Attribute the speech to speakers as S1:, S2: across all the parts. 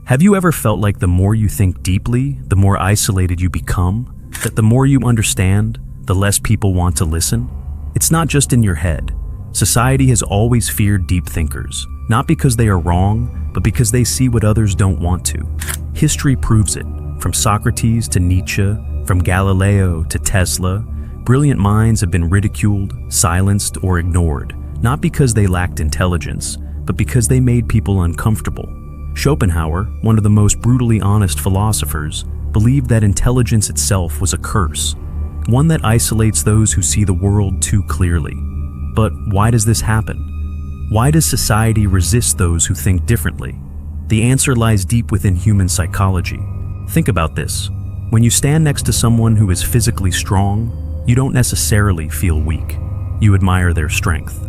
S1: Have you ever felt like the more you think deeply, the more isolated you become? That the more you understand, the less people want to listen? It's not just in your head. Society has always feared deep thinkers, not because they are wrong, but because they see what others don't want to. History proves it. From Socrates to Nietzsche, from Galileo to Tesla, brilliant minds have been ridiculed, silenced, or ignored, not because they lacked intelligence, but because they made people uncomfortable. Schopenhauer, one of the most brutally honest philosophers, believed that intelligence itself was a curse, one that isolates those who see the world too clearly. But why does this happen? Why does society resist those who think differently? The answer lies deep within human psychology. Think about this. When you stand next to someone who is physically strong, you don't necessarily feel weak. You admire their strength.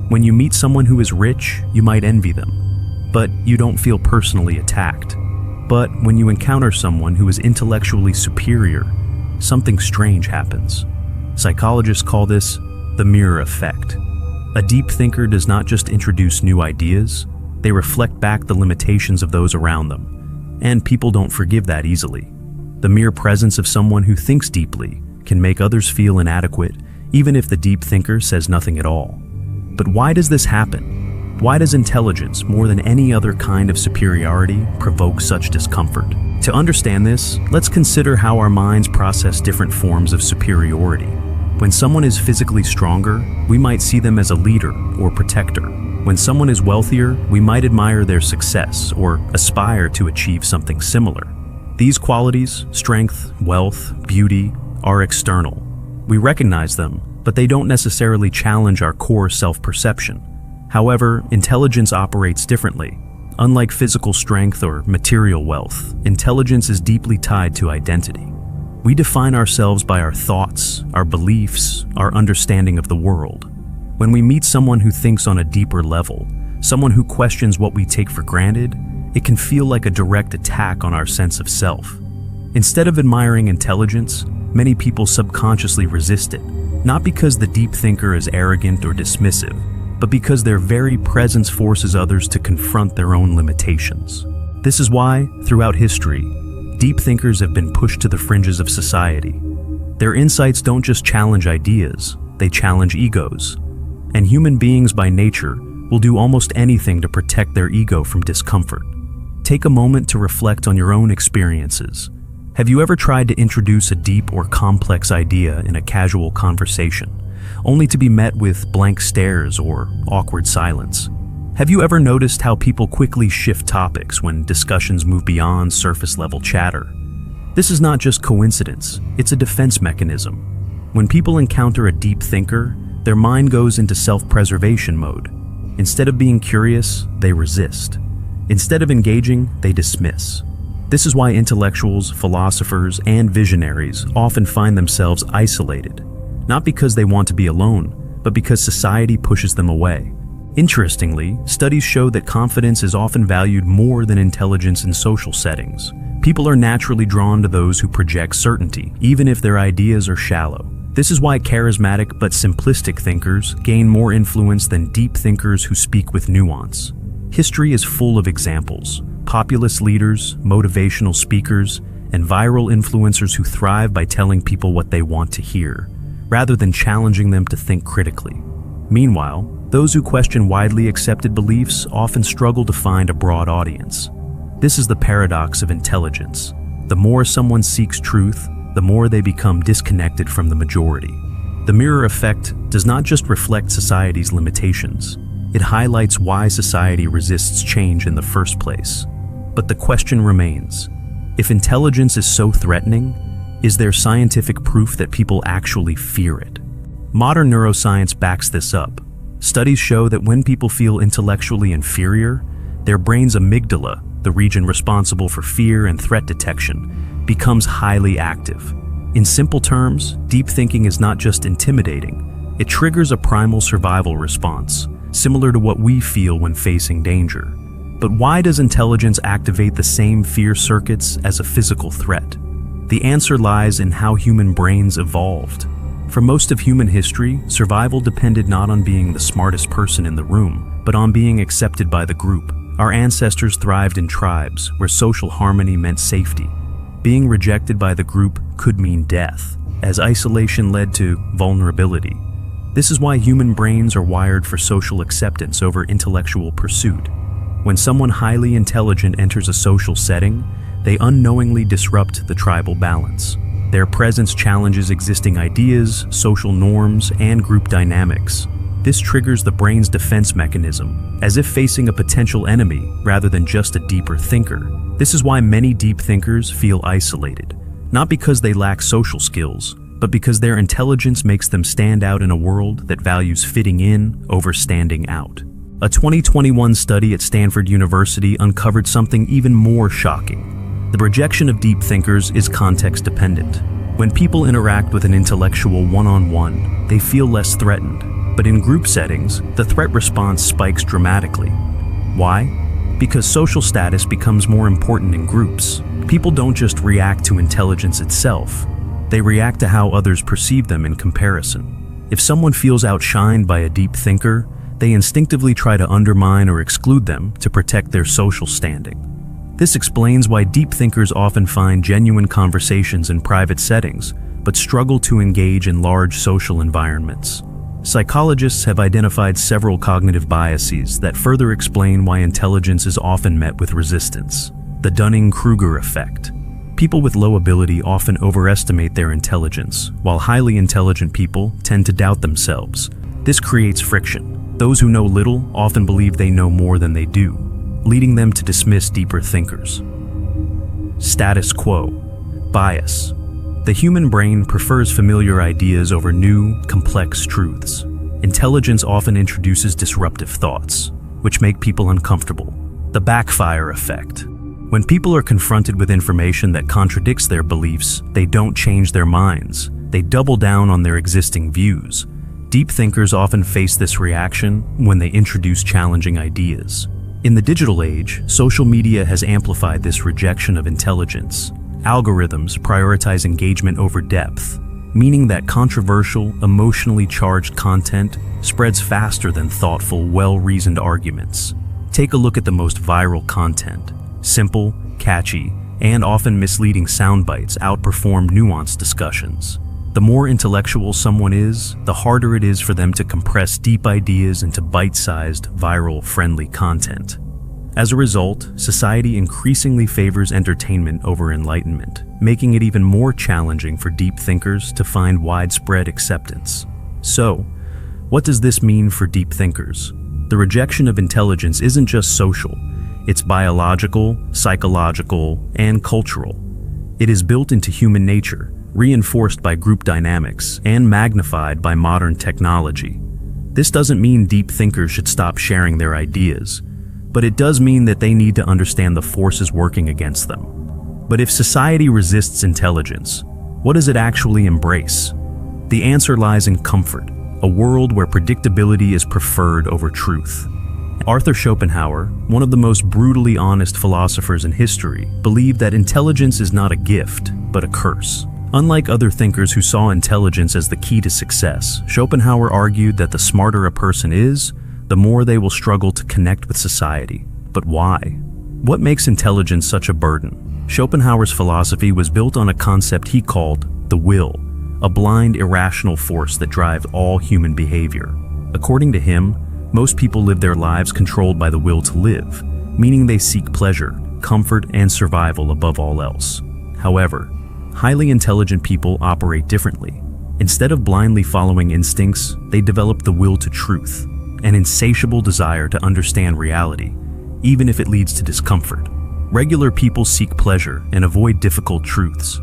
S1: When you meet someone who is rich, you might envy them, but you don't feel personally attacked. But when you encounter someone who is intellectually superior, something strange happens. Psychologists call this the mirror effect. A deep thinker does not just introduce new ideas, they reflect back the limitations of those around them. And people don't forgive that easily. The mere presence of someone who thinks deeply can make others feel inadequate, even if the deep thinker says nothing at all. But why does this happen? Why does intelligence, more than any other kind of superiority, provoke such discomfort? To understand this, let's consider how our minds process different forms of superiority. When someone is physically stronger, we might see them as a leader or protector. When someone is wealthier, we might admire their success or aspire to achieve something similar. These qualities, strength, wealth, beauty, are external. We recognize them, but they don't necessarily challenge our core self-perception. However, intelligence operates differently. Unlike physical strength or material wealth, intelligence is deeply tied to identity. We define ourselves by our thoughts, our beliefs, our understanding of the world. When we meet someone who thinks on a deeper level, someone who questions what we take for granted, it can feel like a direct attack on our sense of self. Instead of admiring intelligence, many people subconsciously resist it, not because the deep thinker is arrogant or dismissive, but because their very presence forces others to confront their own limitations. This is why, throughout history, deep thinkers have been pushed to the fringes of society. Their insights don't just challenge ideas, they challenge egos. And human beings by nature will do almost anything to protect their ego from discomfort. Take a moment to reflect on your own experiences. Have you ever tried to introduce a deep or complex idea in a casual conversation, only to be met with blank stares or awkward silence? Have you ever noticed how people quickly shift topics when discussions move beyond surface-level chatter? This is not just coincidence, it's a defense mechanism. When people encounter a deep thinker, their mind goes into self-preservation mode. Instead of being curious, they resist. Instead of engaging, they dismiss. This is why intellectuals, philosophers, and visionaries often find themselves isolated, not because they want to be alone, but because society pushes them away. Interestingly, studies show that confidence is often valued more than intelligence in social settings. People are naturally drawn to those who project certainty, even if their ideas are shallow. This is why charismatic but simplistic thinkers gain more influence than deep thinkers who speak with nuance. History is full of examples: populist leaders, motivational speakers, and viral influencers who thrive by telling people what they want to hear, rather than challenging them to think critically. Meanwhile, those who question widely accepted beliefs often struggle to find a broad audience. This is the paradox of intelligence. The more someone seeks truth, the more they become disconnected from the majority. The mirror effect does not just reflect society's limitations. It highlights why society resists change in the first place. But the question remains: if intelligence is so threatening, is there scientific proof that people actually fear it? Modern neuroscience backs this up. Studies show that when people feel intellectually inferior, their brain's amygdala, the region responsible for fear and threat detection, becomes highly active. In simple terms, deep thinking is not just intimidating, it triggers a primal survival response, similar to what we feel when facing danger. But why does intelligence activate the same fear circuits as a physical threat? The answer lies in how human brains evolved. For most of human history, survival depended not on being the smartest person in the room, but on being accepted by the group. Our ancestors thrived in tribes where social harmony meant safety. Being rejected by the group could mean death, as isolation led to vulnerability. This is why human brains are wired for social acceptance over intellectual pursuit. When someone highly intelligent enters a social setting, they unknowingly disrupt the tribal balance. Their presence challenges existing ideas, social norms, and group dynamics. This triggers the brain's defense mechanism, as if facing a potential enemy rather than just a deeper thinker. This is why many deep thinkers feel isolated, not because they lack social skills, but because their intelligence makes them stand out in a world that values fitting in over standing out. A 2021 study at Stanford University uncovered something even more shocking. The rejection of deep thinkers is context-dependent. When people interact with an intellectual one-on-one, they feel less threatened. But in group settings, the threat response spikes dramatically. Why? Because social status becomes more important in groups. People don't just react to intelligence itself, they react to how others perceive them in comparison. If someone feels outshined by a deep thinker, they instinctively try to undermine or exclude them to protect their social standing. This explains why deep thinkers often find genuine conversations in private settings, but struggle to engage in large social environments. Psychologists have identified several cognitive biases that further explain why intelligence is often met with resistance. The Dunning-Kruger effect. People with low ability often overestimate their intelligence, while highly intelligent people tend to doubt themselves. This creates friction. Those who know little often believe they know more than they do, leading them to dismiss deeper thinkers. Status quo. Bias. The human brain prefers familiar ideas over new, complex truths. Intelligence often introduces disruptive thoughts, which make people uncomfortable. The backfire effect. When people are confronted with information that contradicts their beliefs, they don't change their minds. They double down on their existing views. Deep thinkers often face this reaction when they introduce challenging ideas. In the digital age, social media has amplified this rejection of intelligence. Algorithms prioritize engagement over depth, meaning that controversial, emotionally charged content spreads faster than thoughtful, well-reasoned arguments. Take a look at the most viral content. Simple, catchy, and often misleading sound bites outperform nuanced discussions. The more intellectual someone is, the harder it is for them to compress deep ideas into bite-sized, viral-friendly content. As a result, society increasingly favors entertainment over enlightenment, making it even more challenging for deep thinkers to find widespread acceptance. So, what does this mean for deep thinkers? The rejection of intelligence isn't just social, it's biological, psychological, and cultural. It is built into human nature, reinforced by group dynamics, and magnified by modern technology. This doesn't mean deep thinkers should stop sharing their ideas, but it does mean that they need to understand the forces working against them. But if society resists intelligence, what does it actually embrace? The answer lies in comfort, a world where predictability is preferred over truth. Arthur Schopenhauer, one of the most brutally honest philosophers in history, believed that intelligence is not a gift, but a curse. Unlike other thinkers who saw intelligence as the key to success, Schopenhauer argued that the smarter a person is, the more they will struggle to connect with society. But why? What makes intelligence such a burden? Schopenhauer's philosophy was built on a concept he called the will, a blind, irrational force that drives all human behavior. According to him, most people live their lives controlled by the will to live, meaning they seek pleasure, comfort, and survival above all else. However, highly intelligent people operate differently. Instead of blindly following instincts, they develop the will to truth, an insatiable desire to understand reality, even if it leads to discomfort. Regular people seek pleasure and avoid difficult truths.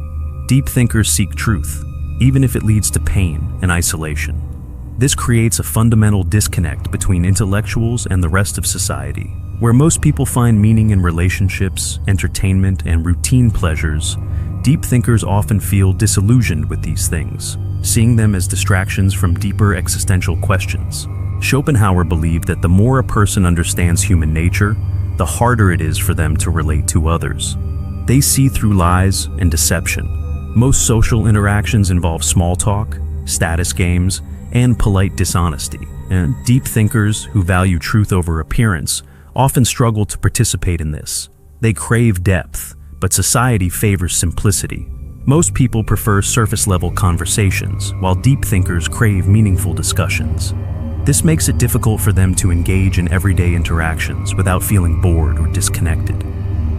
S1: Deep thinkers seek truth, even if it leads to pain and isolation. This creates a fundamental disconnect between intellectuals and the rest of society. Where most people find meaning in relationships, entertainment, and routine pleasures, deep thinkers often feel disillusioned with these things, seeing them as distractions from deeper existential questions. Schopenhauer believed that the more a person understands human nature, the harder it is for them to relate to others. They see through lies and deception. Most social interactions involve small talk, status games, and polite dishonesty. And deep thinkers who value truth over appearance often struggle to participate in this. They crave depth, but society favors simplicity. Most people prefer surface-level conversations, while deep thinkers crave meaningful discussions. This makes it difficult for them to engage in everyday interactions without feeling bored or disconnected.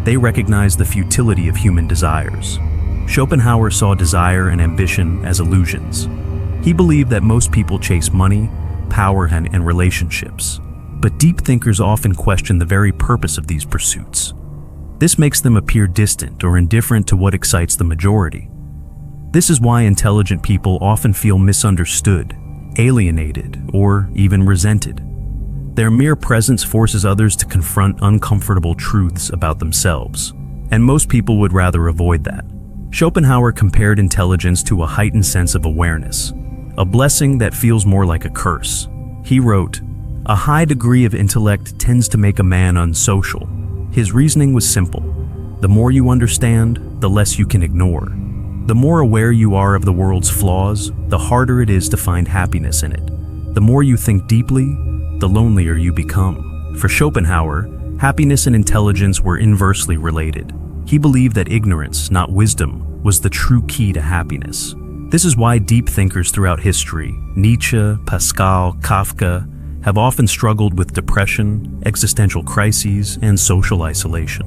S1: They recognize the futility of human desires. Schopenhauer saw desire and ambition as illusions. He believed that most people chase money, power, and relationships. But deep thinkers often question the very purpose of these pursuits. This makes them appear distant or indifferent to what excites the majority. This is why intelligent people often feel misunderstood, alienated, or even resented. Their mere presence forces others to confront uncomfortable truths about themselves, and most people would rather avoid that. Schopenhauer compared intelligence to a heightened sense of awareness, a blessing that feels more like a curse. He wrote, "A high degree of intellect tends to make a man unsocial." His reasoning was simple. The more you understand, the less you can ignore. The more aware you are of the world's flaws, the harder it is to find happiness in it. The more you think deeply, the lonelier you become. For Schopenhauer, happiness and intelligence were inversely related. He believed that ignorance, not wisdom, was the true key to happiness. This is why deep thinkers throughout history, Nietzsche, Pascal, Kafka, have often struggled with depression, existential crises, and social isolation.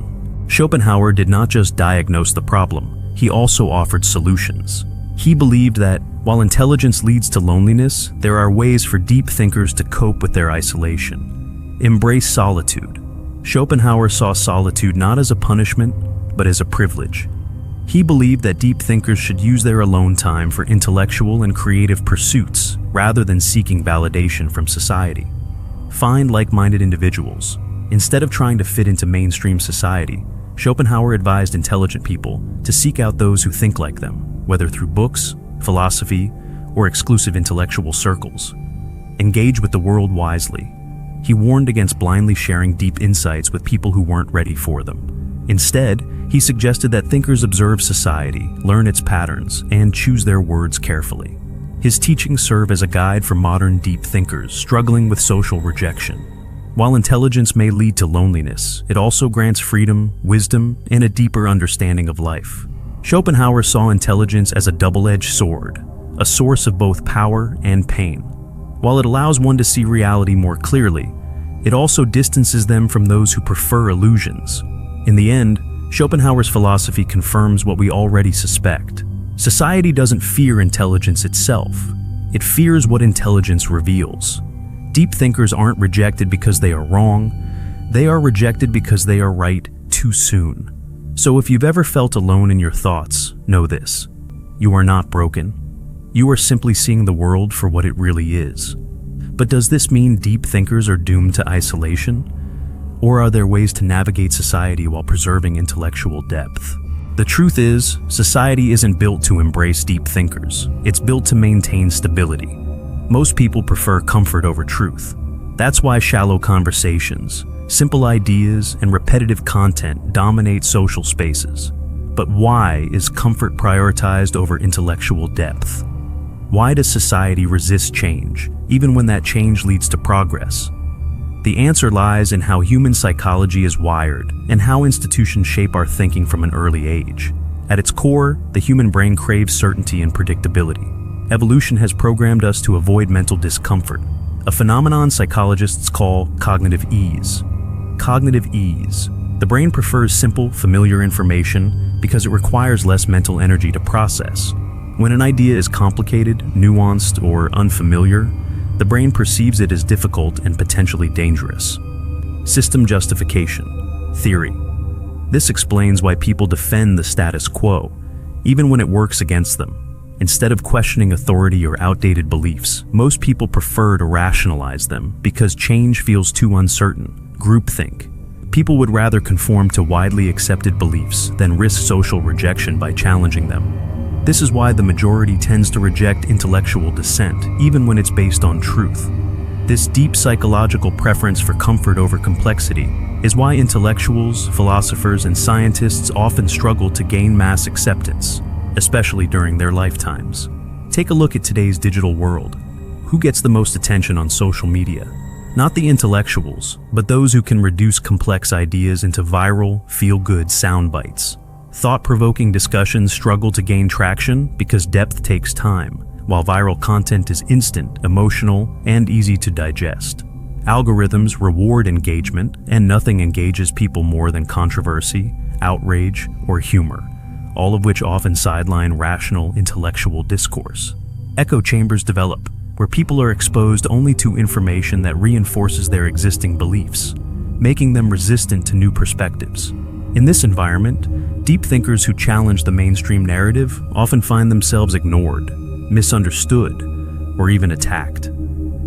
S1: Schopenhauer did not just diagnose the problem, he also offered solutions. He believed that, while intelligence leads to loneliness, there are ways for deep thinkers to cope with their isolation. Embrace solitude. Schopenhauer saw solitude not as a punishment, but as a privilege. He believed that deep thinkers should use their alone time for intellectual and creative pursuits, rather than seeking validation from society. Find like-minded individuals. Instead of trying to fit into mainstream society, Schopenhauer advised intelligent people to seek out those who think like them, whether through books, philosophy, or exclusive intellectual circles. Engage with the world wisely. He warned against blindly sharing deep insights with people who weren't ready for them. Instead, he suggested that thinkers observe society, learn its patterns, and choose their words carefully. His teachings serve as a guide for modern deep thinkers struggling with social rejection. While intelligence may lead to loneliness, it also grants freedom, wisdom, and a deeper understanding of life. Schopenhauer saw intelligence as a double-edged sword, a source of both power and pain. While it allows one to see reality more clearly, it also distances them from those who prefer illusions. In the end, Schopenhauer's philosophy confirms what we already suspect. Society doesn't fear intelligence itself. It fears what intelligence reveals. Deep thinkers aren't rejected because they are wrong. They are rejected because they are right too soon. So if you've ever felt alone in your thoughts, know this. You are not broken. You are simply seeing the world for what it really is. But does this mean deep thinkers are doomed to isolation? Or are there ways to navigate society while preserving intellectual depth? The truth is, society isn't built to embrace deep thinkers. It's built to maintain stability. Most people prefer comfort over truth. That's why shallow conversations, simple ideas, and repetitive content dominate social spaces. But why is comfort prioritized over intellectual depth? Why does society resist change, even when that change leads to progress? The answer lies in how human psychology is wired and how institutions shape our thinking from an early age. At its core, the human brain craves certainty and predictability. Evolution has programmed us to avoid mental discomfort, a phenomenon psychologists call cognitive ease. Cognitive ease. The brain prefers simple, familiar information because it requires less mental energy to process. When an idea is complicated, nuanced, or unfamiliar, the brain perceives it as difficult and potentially dangerous. System justification. Theory. This explains why people defend the status quo, even when it works against them. Instead of questioning authority or outdated beliefs, most people prefer to rationalize them because change feels too uncertain. Groupthink. People would rather conform to widely accepted beliefs than risk social rejection by challenging them. This is why the majority tends to reject intellectual dissent, even when it's based on truth. This deep psychological preference for comfort over complexity is why intellectuals, philosophers, and scientists often struggle to gain mass acceptance, especially during their lifetimes. Take a look at today's digital world. Who gets the most attention on social media? Not the intellectuals, but those who can reduce complex ideas into viral, feel-good sound bites. Thought-provoking discussions struggle to gain traction because depth takes time, while viral content is instant, emotional, and easy to digest. Algorithms reward engagement, and nothing engages people more than controversy, outrage, or humor, all of which often sideline rational, intellectual discourse. Echo chambers develop, where people are exposed only to information that reinforces their existing beliefs, making them resistant to new perspectives. In this environment, deep thinkers who challenge the mainstream narrative often find themselves ignored, misunderstood, or even attacked.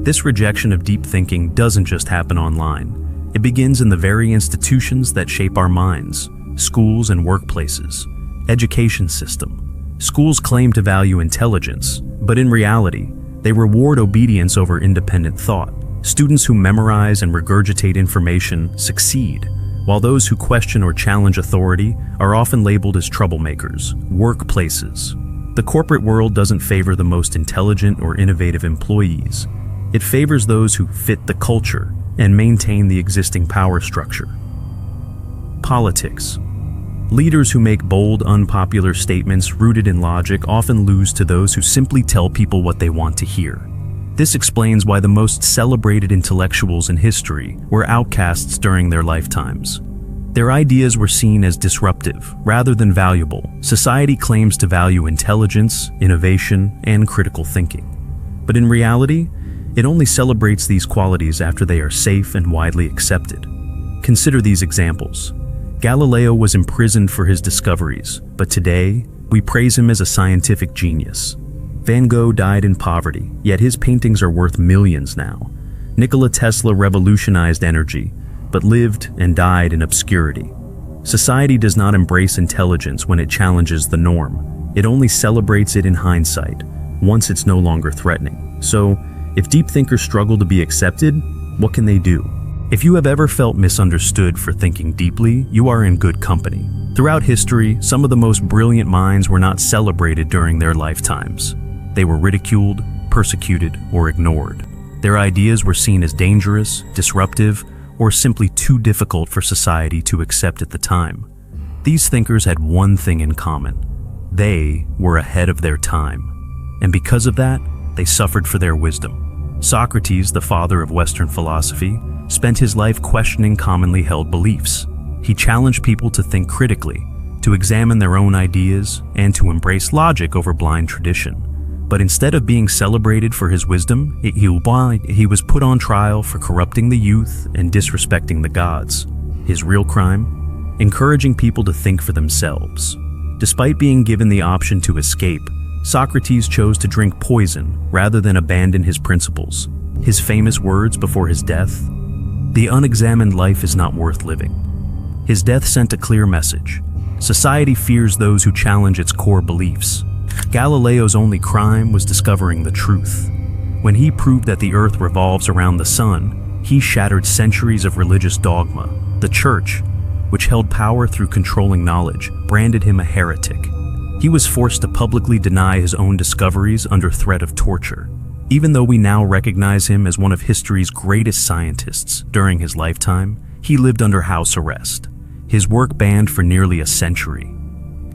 S1: This rejection of deep thinking doesn't just happen online. It begins in the very institutions that shape our minds: schools and workplaces, education system. Schools claim to value intelligence, but in reality, they reward obedience over independent thought. Students who memorize and regurgitate information succeed, while those who question or challenge authority are often labeled as troublemakers. Workplaces. The corporate world doesn't favor the most intelligent or innovative employees. It favors those who fit the culture and maintain the existing power structure. Politics. Leaders who make bold, unpopular statements rooted in logic often lose to those who simply tell people what they want to hear. This explains why the most celebrated intellectuals in history were outcasts during their lifetimes. Their ideas were seen as disruptive rather than valuable. Society claims to value intelligence, innovation, and critical thinking. But in reality, it only celebrates these qualities after they are safe and widely accepted. Consider these examples. Galileo was imprisoned for his discoveries, but today, we praise him as a scientific genius. Van Gogh died in poverty, yet his paintings are worth millions now. Nikola Tesla revolutionized energy, but lived and died in obscurity. Society does not embrace intelligence when it challenges the norm. It only celebrates it in hindsight, once it's no longer threatening. So, if deep thinkers struggle to be accepted, what can they do? If you have ever felt misunderstood for thinking deeply, you are in good company. Throughout history, some of the most brilliant minds were not celebrated during their lifetimes. They were ridiculed, persecuted, or ignored. Their ideas were seen as dangerous, disruptive, or simply too difficult for society to accept at the time. These thinkers had one thing in common. They were ahead of their time. And because of that, they suffered for their wisdom. Socrates, the father of Western philosophy, spent his life questioning commonly held beliefs. He challenged people to think critically, to examine their own ideas, and to embrace logic over blind tradition. But instead of being celebrated for his wisdom, he was put on trial for corrupting the youth and disrespecting the gods. His real crime? Encouraging people to think for themselves. Despite being given the option to escape, Socrates chose to drink poison rather than abandon his principles. His famous words before his death: "The unexamined life is not worth living." His death sent a clear message. Society fears those who challenge its core beliefs. Galileo's only crime was discovering the truth. When he proved that the earth revolves around the sun, he shattered centuries of religious dogma. The church, which held power through controlling knowledge, branded him a heretic. He was forced to publicly deny his own discoveries under threat of torture. Even though we now recognize him as one of history's greatest scientists, during his lifetime, he lived under house arrest. His work banned for nearly a century.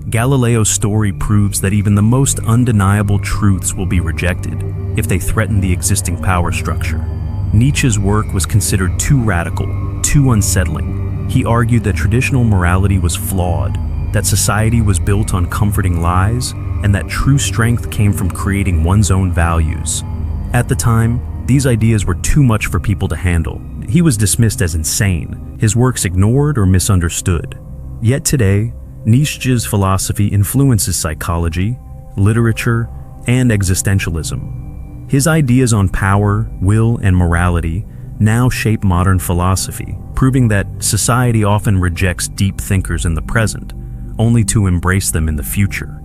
S1: Galileo's story proves that even the most undeniable truths will be rejected if they threaten the existing power structure. Nietzsche's work was considered too radical, too unsettling. He argued that traditional morality was flawed, that society was built on comforting lies, and that true strength came from creating one's own values. At the time, these ideas were too much for people to handle. He was dismissed as insane, his works ignored or misunderstood. Yet today, Nietzsche's philosophy influences psychology, literature, and existentialism. His ideas on power, will, and morality now shape modern philosophy, proving that society often rejects deep thinkers in the present, only to embrace them in the future.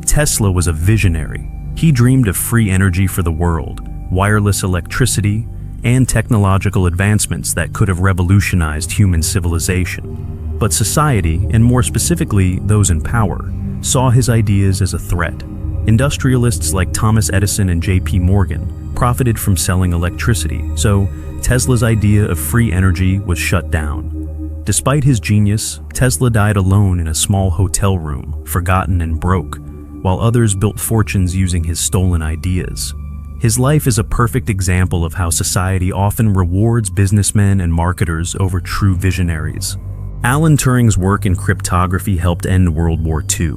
S1: Tesla was a visionary. He dreamed of free energy for the world, wireless electricity, and technological advancements that could have revolutionized human civilization. But society, and more specifically those in power, saw his ideas as a threat. Industrialists like Thomas Edison and J.P. Morgan profited from selling electricity, so Tesla's idea of free energy was shut down. Despite his genius, Tesla died alone in a small hotel room, forgotten and broke, while others built fortunes using his stolen ideas. His life is a perfect example of how society often rewards businessmen and marketers over true visionaries. Alan Turing's work in cryptography helped end World War II.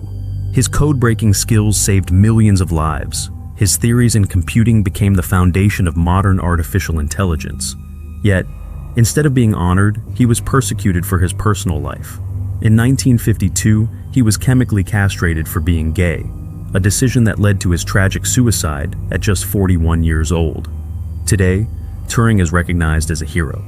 S1: His code-breaking skills saved millions of lives. His theories in computing became the foundation of modern artificial intelligence. Yet, instead of being honored, he was persecuted for his personal life. In 1952, he was chemically castrated for being gay, a decision that led to his tragic suicide at just 41 years old. Today, Turing is recognized as a hero.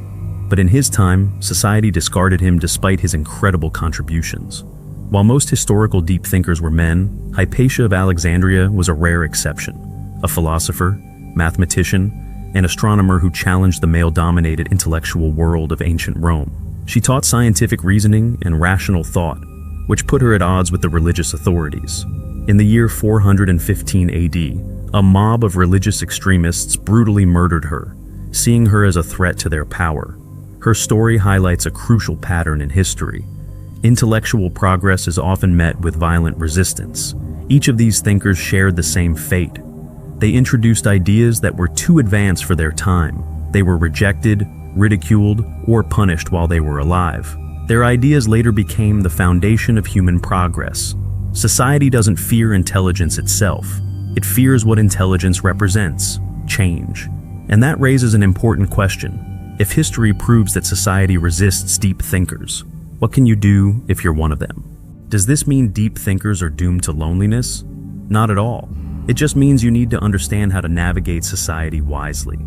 S1: But in his time, society discarded him despite his incredible contributions. While most historical deep thinkers were men, Hypatia of Alexandria was a rare exception. A philosopher, mathematician, and astronomer who challenged the male-dominated intellectual world of ancient Rome. She taught scientific reasoning and rational thought, which put her at odds with the religious authorities. In the year 415 AD, a mob of religious extremists brutally murdered her, seeing her as a threat to their power. Her story highlights a crucial pattern in history. Intellectual progress is often met with violent resistance. Each of these thinkers shared the same fate. They introduced ideas that were too advanced for their time. They were rejected, ridiculed, or punished while they were alive. Their ideas later became the foundation of human progress. Society doesn't fear intelligence itself. It fears what intelligence represents: change. And that raises an important question. If history proves that society resists deep thinkers, what can you do if you're one of them? Does this mean deep thinkers are doomed to loneliness? Not at all. It just means you need to understand how to navigate society wisely.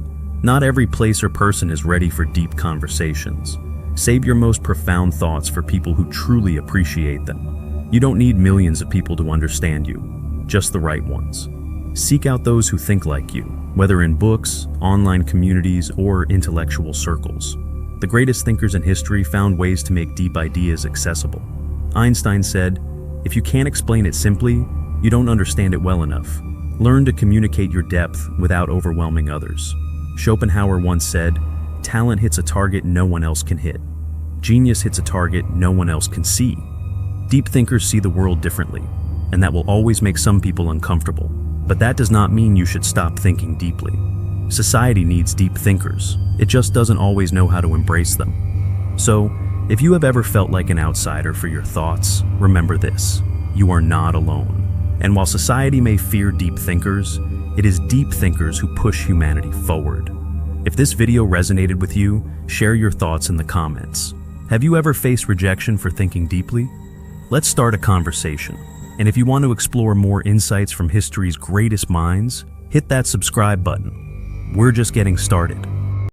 S1: Not every place or person is ready for deep conversations. Save your most profound thoughts for people who truly appreciate them. You don't need millions of people to understand you, just the right ones. Seek out those who think like you, whether in books, online communities, or intellectual circles. The greatest thinkers in history found ways to make deep ideas accessible. Einstein said, "If you can't explain it simply, you don't understand it well enough. Learn to communicate your depth without overwhelming others." Schopenhauer once said, "Talent hits a target no one else can hit. Genius hits a target no one else can see." Deep thinkers see the world differently, and that will always make some people uncomfortable. But that does not mean you should stop thinking deeply. Society needs deep thinkers. It just doesn't always know how to embrace them. So, if you have ever felt like an outsider for your thoughts, remember this: you are not alone. And while society may fear deep thinkers, it is deep thinkers who push humanity forward. If this video resonated with you, share your thoughts in the comments. Have you ever faced rejection for thinking deeply? Let's start a conversation. And if you want to explore more insights from history's greatest minds, hit that subscribe button. We're just getting started.